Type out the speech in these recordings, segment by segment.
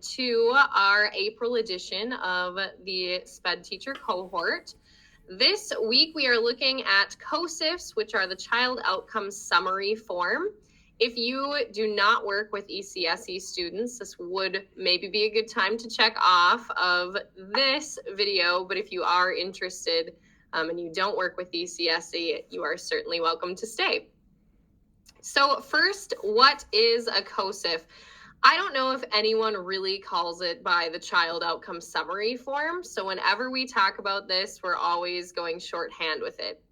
To our April edition of the SpEd Teacher Cohort. This week we are looking at COSFs, which are the Child Outcomes Summary form. If you do not work with ECSE students, this would maybe be a good time to check off of this video, but if you are interested and you don't work with ECSE, you are certainly welcome to stay. So first, what is a COSF? I don't know if anyone really calls it by the Child Outcome Summary form. So whenever we talk about this, we're always going shorthand with it.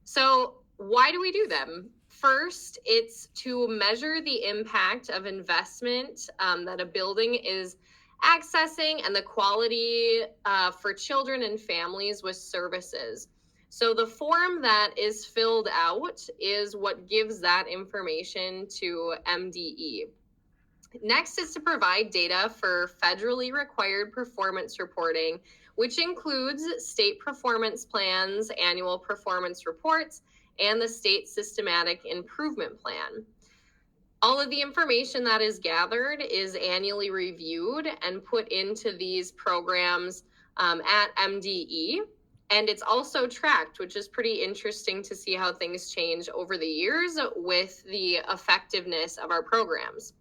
So why do we do them? First, it's to measure the impact of investment that a building is accessing and the quality for children and families with services. So the form that is filled out is what gives that information to MDE. Next is to provide data for federally required performance reporting, which includes state performance plans, annual performance reports, and the state systematic improvement plan. All of the information that is gathered is annually reviewed and put into these programs at MDE. And it's also tracked, which is pretty interesting to see how things change over the years with the effectiveness of our programs.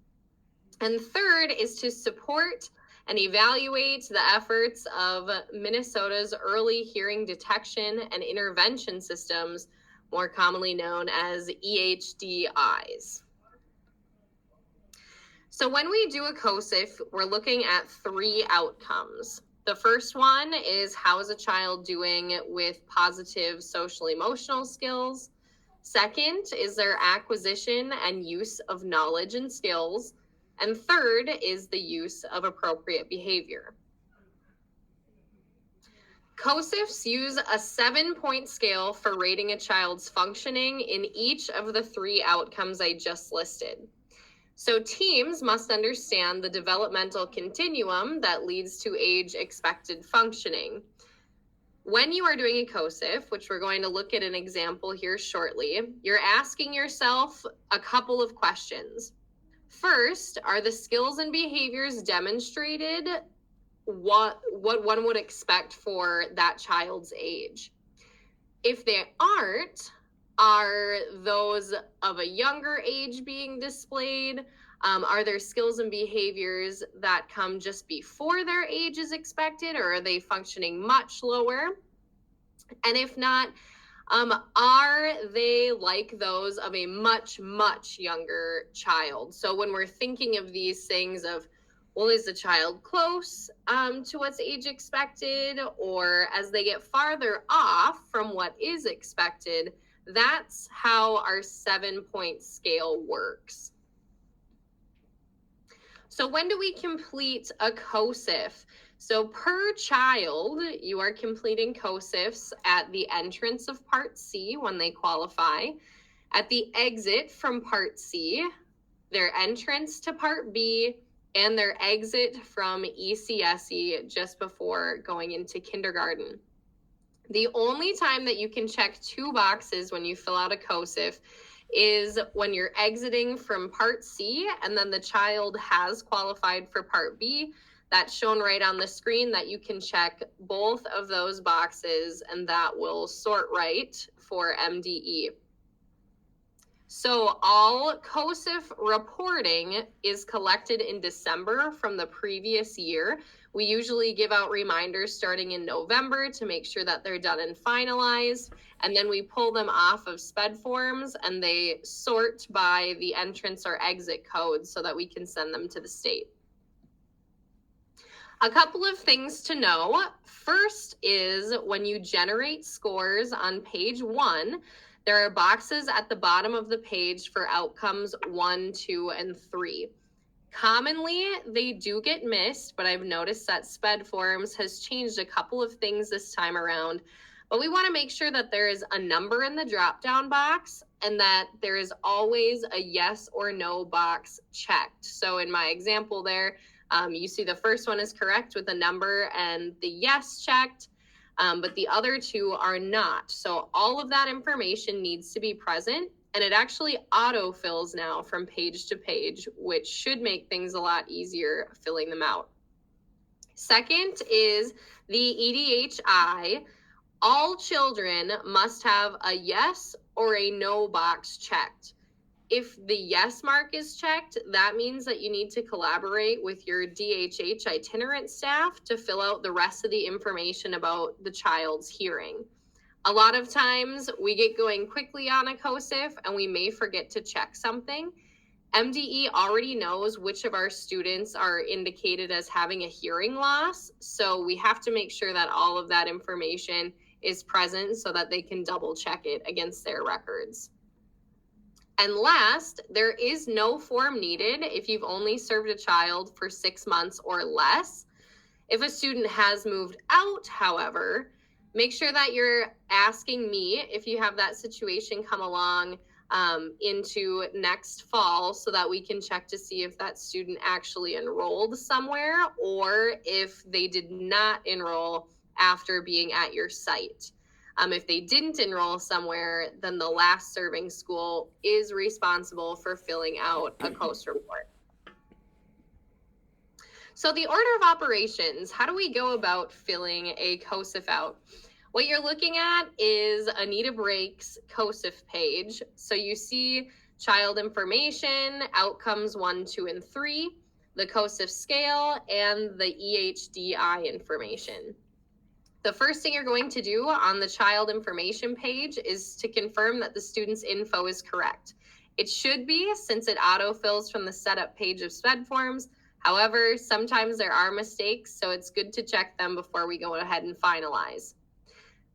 And third is to support and evaluate the efforts of Minnesota's early hearing detection and intervention systems, more commonly known as EHDIs. So when we do a COSF, we're looking at 3 outcomes. The first one is how is a child doing with positive social emotional skills? Second is their acquisition and use of knowledge and skills. And third is the use of appropriate behavior. COSFs use a 7-point scale for rating a child's functioning in each of the 3 outcomes I just listed. So teams must understand the developmental continuum that leads to age-expected functioning. When you are doing a COSF, which we're going to look at an example here shortly, you're asking yourself a couple of questions. First, are the skills and behaviors demonstrated what one would expect for that child's age? If they aren't, are those of a younger age being displayed? Are there skills and behaviors that come just before their age is expected, or are they functioning much lower? And if not, are they like those of a much, much younger child? So when we're thinking of these things of, well, is the child close to what's age expected? Or as they get farther off from what is expected, that's how our 7-point scale works. So when do we complete a COSF? So per child, you are completing COSFs at the entrance of Part C when they qualify, at the exit from Part C, their entrance to Part B, and their exit from ECSE just before going into kindergarten. The only time that you can check 2 boxes when you fill out a COSF is when you're exiting from Part C and then the child has qualified for Part B. That's shown right on the screen that you can check both of those boxes and that will sort right for MDE. So all COSF reporting is collected in December from the previous year. We usually give out reminders starting in November to make sure that they're done and finalized. And then we pull them off of SpEd forms and they sort by the entrance or exit codes so that we can send them to the state. A couple of things to know. First is when you generate scores on page 1, there are boxes at the bottom of the page for outcomes 1, 2, and 3. Commonly, they do get missed, but I've noticed that SpEd Forms has changed a couple of things this time around. But we want to make sure that there is a number in the drop-down box and that there is always a yes or no box checked. So in my example there, you see the first one is correct with a number and the yes checked. But the other 2 are not. So all of that information needs to be present and it actually autofills now from page to page, which should make things a lot easier filling them out. Second is the EDHI. All children must have a yes or a no box checked. If the yes mark is checked, that means that you need to collaborate with your DHH itinerant staff to fill out the rest of the information about the child's hearing. A lot of times we get going quickly on a COSF and we may forget to check something. MDE already knows which of our students are indicated as having a hearing loss, so we have to make sure that all of that information is present so that they can double check it against their records. And last, there is no form needed if you've only served a child for 6 months or less. If a student has moved out, however, make sure that you're asking me if you have that situation come along into next fall so that we can check to see if that student actually enrolled somewhere or if they did not enroll after being at your site. If they didn't enroll somewhere, then the last serving school is responsible for filling out a COSF report. So the order of operations, how do we go about filling a COSF out? What you're looking at is Anita Brake's COSF page. So you see child information, outcomes 1, 2, and 3, the COSF scale, and the EHDI information. The first thing you're going to do on the child information page is to confirm that the student's info is correct. It should be, since it autofills from the setup page of SpEd forms. However, sometimes there are mistakes, so it's good to check them before we go ahead and finalize.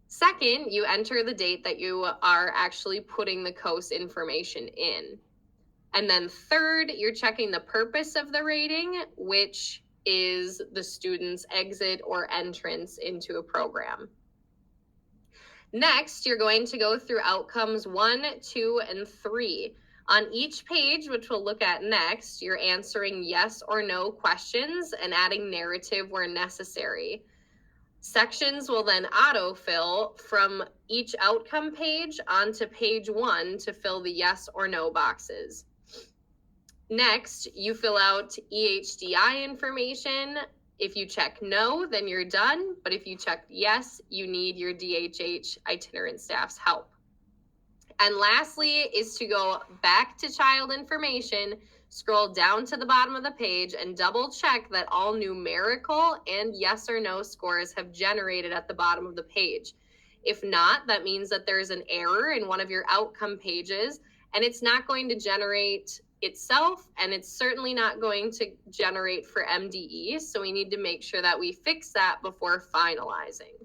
Second, you enter the date that you are actually putting the COS information in. And then third, you're checking the purpose of the rating, which is the student's exit or entrance into a program. Next, you're going to go through outcomes 1, 2, and 3. On each page, which we'll look at next, you're answering yes or no questions and adding narrative where necessary. Sections will then autofill from each outcome page onto page 1 to fill the yes or no boxes. Next, you fill out EHDI information. If you check no, then you're done. But if you check yes, you need your DHH itinerant staff's help. And lastly is to go back to child information, scroll down to the bottom of the page and double check that all numerical and yes or no scores have generated at the bottom of the page. If not, that means that there's an error in one of your outcome pages and it's not going to generate itself, and it's certainly not going to generate for MDE. So we need to make sure that we fix that before finalizing.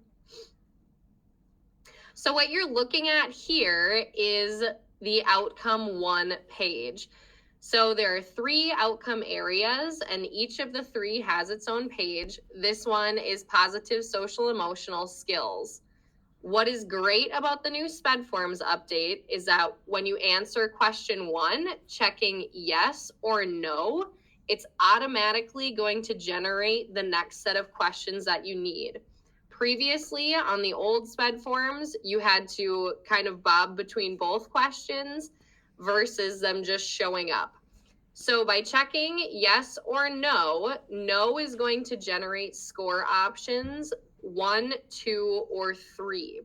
So what you're looking at here is the outcome 1 page. So there are 3 outcome areas and each of the 3 has its own page. This one is positive social emotional skills. What is great about the new SpEd forms update is that when you answer question 1, checking yes or no, it's automatically going to generate the next set of questions that you need. Previously, on the old SpEd forms, you had to kind of bob between both questions versus them just showing up. So by checking yes or no, no is going to generate score options 1, 2, or 3.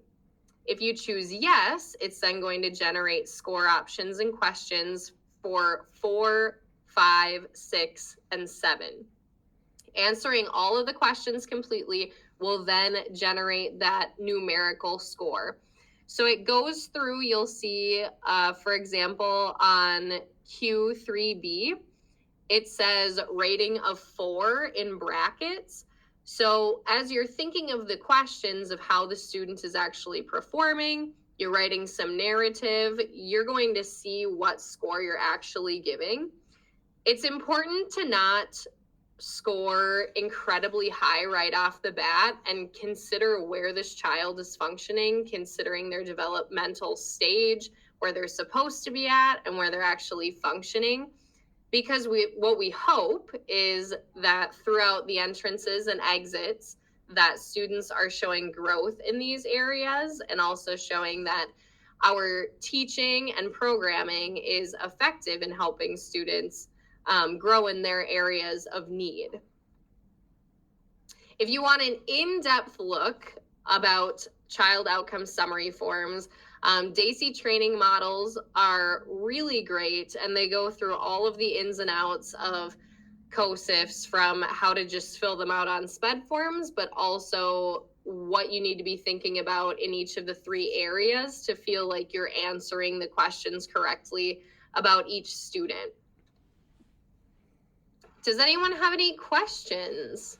If you choose yes, it's then going to generate score options and questions for 4, 5, 6, and 7. Answering all of the questions completely will then generate that numerical score. So it goes through, you'll see, for example, on Q3B, it says rating of 4 in brackets. So as you're thinking of the questions of how the student is actually performing, you're writing some narrative, you're going to see what score you're actually giving. It's important to not score incredibly high right off the bat and consider where this child is functioning, considering their developmental stage, where they're supposed to be at and where they're actually functioning. Because what we hope is that throughout the entrances and exits, that students are showing growth in these areas and also showing that our teaching and programming is effective in helping students grow in their areas of need. If you want an in-depth look about child outcome summary forms, DAISY training models are really great, and they go through all of the ins and outs of COSFs, from how to just fill them out on SpEd forms, but also what you need to be thinking about in each of the 3 areas to feel like you're answering the questions correctly about each student. Does anyone have any questions?